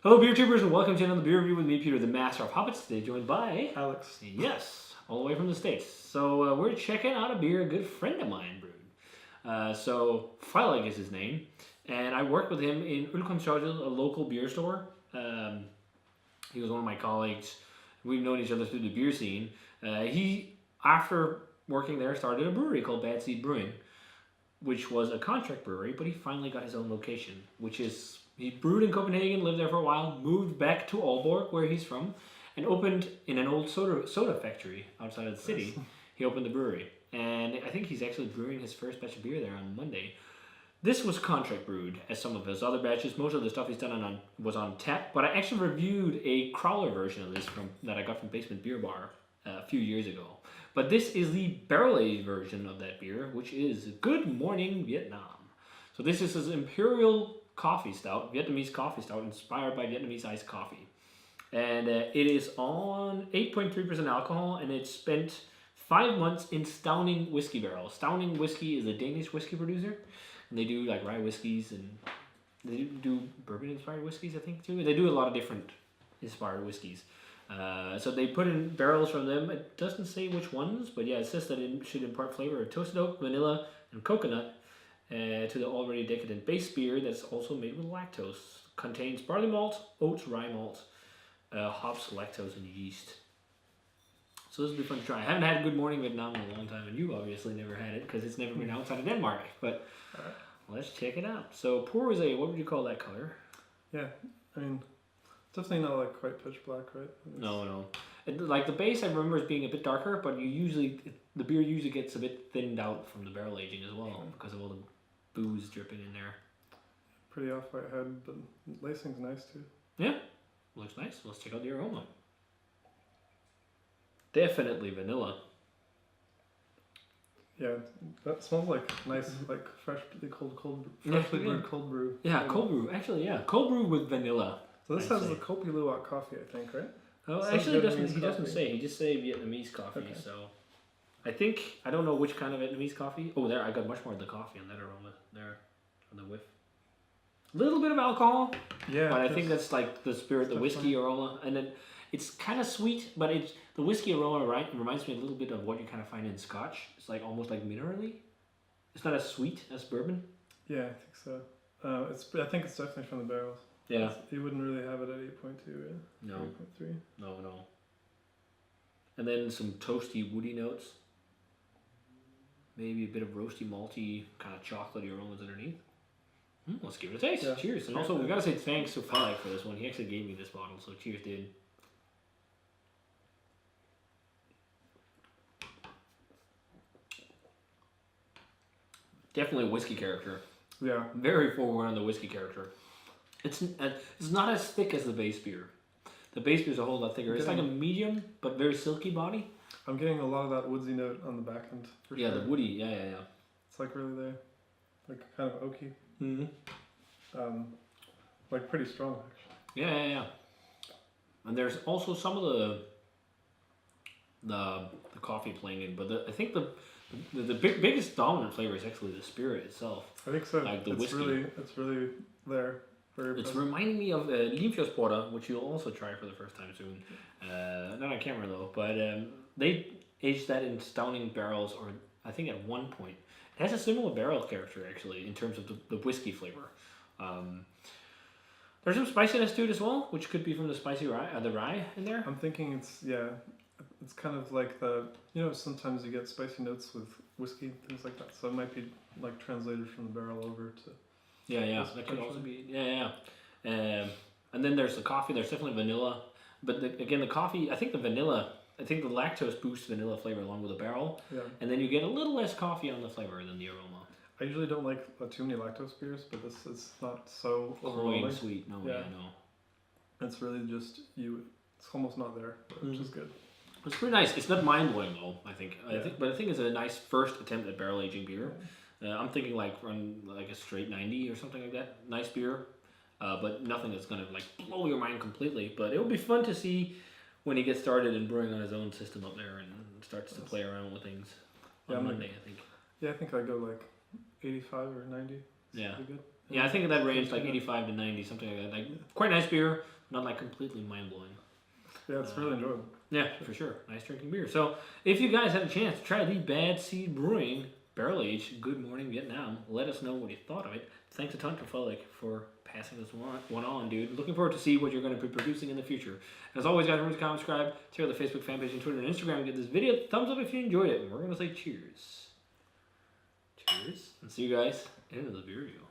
Hello, beer tubers, and welcome to another beer review with me, Peter, the Master of Hobbits. Today, joined by Alex. Yes, all the way from the States. So we're checking out a beer a good friend of mine brewed. Freilich is his name, and I worked with him in Ølkollektivet, a local beer store. He was one of my colleagues. We've known each other through the beer scene. He, after working there, started a brewery called Bad Seed Brewing, which was a contract brewery, but he finally got his own location, which is, he brewed in Copenhagen, lived there for a while, moved back to Aalborg, where he's from, and opened in an old soda factory outside of the city. He opened the brewery, and I think he's actually brewing his first batch of beer there on Monday. This was contract brewed, as some of his other batches. Most of the stuff he's done was on tap, but I actually reviewed a crowler version of this that I got from Basement Beer Bar a few years ago. But this is the barrel-aged version of that beer, which is Good Morning Vietnam. So this is his Imperial Coffee Stout, Vietnamese coffee stout, inspired by Vietnamese iced coffee. And it is on 8.3% alcohol, and it's spent 5 months in Stauning whiskey barrels. Stauning Whiskey is a Danish whiskey producer, and they do like rye whiskeys, and they do bourbon-inspired whiskeys, I think, too. They do a lot of different inspired whiskeys. So they put in barrels from them. It doesn't say which ones, but yeah, it says that it should impart flavor of toasted oak, vanilla, and coconut to the already decadent base beer that's also made with lactose. Contains barley malt, oats, rye malt, hops, lactose, and yeast. So this will be fun to try. I haven't had Good Morning Vietnam in a long time, and you obviously never had it because it's never been outside of Denmark. But let's check it out. So pour rosé, what would you call that color? Yeah, I mean, definitely not like quite pitch black, right? No. Like the base, I remember as being a bit darker, but the beer usually gets a bit thinned out from the barrel aging as well because of all the booze dripping in there. Pretty off-white head, but lacing's nice too. Yeah, looks nice. Let's check out the aroma. Definitely vanilla. Yeah, that smells like nice, like freshly brewed cold brew. Yeah, cold brew. Actually, yeah, cold brew with vanilla. So this has the Kopi Luwak coffee, I think, right? Oh, actually, he doesn't say. He just say Vietnamese coffee. Okay. So, I don't know which kind of Vietnamese coffee. Oh, there, I got much more of the coffee on that aroma there, on the whiff. A little bit of alcohol. Yeah. But I think that's like the spirit, the whiskey aroma, and then it's kind of sweet, but the whiskey aroma reminds me a little bit of what you kind of find in Scotch. It's like almost like minerally. It's not as sweet as bourbon. Yeah, I think so. I think it's definitely from the barrels. Yeah. You wouldn't really have it at 8.2, yeah? No. 8.3. No. And then some toasty, woody notes. Maybe a bit of roasty, malty, kind of chocolatey aromas underneath. Let's give it a taste. Yeah. Cheers. And also, we gotta say thanks to Freilich for this one. He actually gave me this bottle, so cheers, dude. Definitely a whiskey character. Yeah. Very forward on the whiskey character. It's not as thick as the base beer. The base beer is a whole lot thicker. It's like a medium, but very silky body. I'm getting a lot of that woodsy note on the back end. For sure. The woody. Yeah. It's like really there. Like kind of oaky. Mm-hmm. Like pretty strong, actually. Yeah. And there's also some of the coffee playing in, but I think the biggest dominant flavor is actually the spirit itself. I think so. Like the whiskey. It's really there. It's reminding me of Limfjordsporter, which you'll also try for the first time soon. Not on camera though, but they aged that in Stauning barrels, or I think at one point. It has a similar barrel character actually in terms of the whiskey flavor. There's some spiciness to it as well, which could be from the spicy rye in there. I'm thinking it's kind of like sometimes you get spicy notes with whiskey, things like that. So it might be like translated from the barrel over to. Yeah, that could also be. Yeah. And then there's the coffee. There's definitely vanilla, but again, the coffee. I think the lactose boosts vanilla flavor along with the barrel. Yeah. And then you get a little less coffee on the flavor than the aroma. I usually don't like too many lactose beers, but this is not so overwhelming. Sweet. No. It's really just It's almost not there, which is good. It's pretty nice. It's not mind blowing though. I think it's a nice first attempt at barrel aging beer. I'm thinking like a straight 90 or something like that. Nice beer, but nothing that's gonna like blow your mind completely. But it will be fun to see when he gets started in brewing on his own system up there and starts to play around with things on Monday. I think. Yeah, I think I go like 85 or 90. It's pretty good. Yeah, I think that range like 85 to 90, something like that. Like quite nice beer, not like completely mind blowing. Yeah, it's really enjoyable. Yeah, for sure. Nice drinking beer. So if you guys had a chance to try the Bad Seed Brewing Barrel Aged Good Morning Vietnam, let us know what you thought of it. Thanks a ton to Frolic for passing this one on, dude. Looking forward to see what you're going to be producing in the future. And as always, guys, remember to comment, subscribe, check out the Facebook fan page and Twitter and Instagram. Give this video a thumbs up if you enjoyed it. And we're going to say cheers. Cheers. And see you guys in the beer review.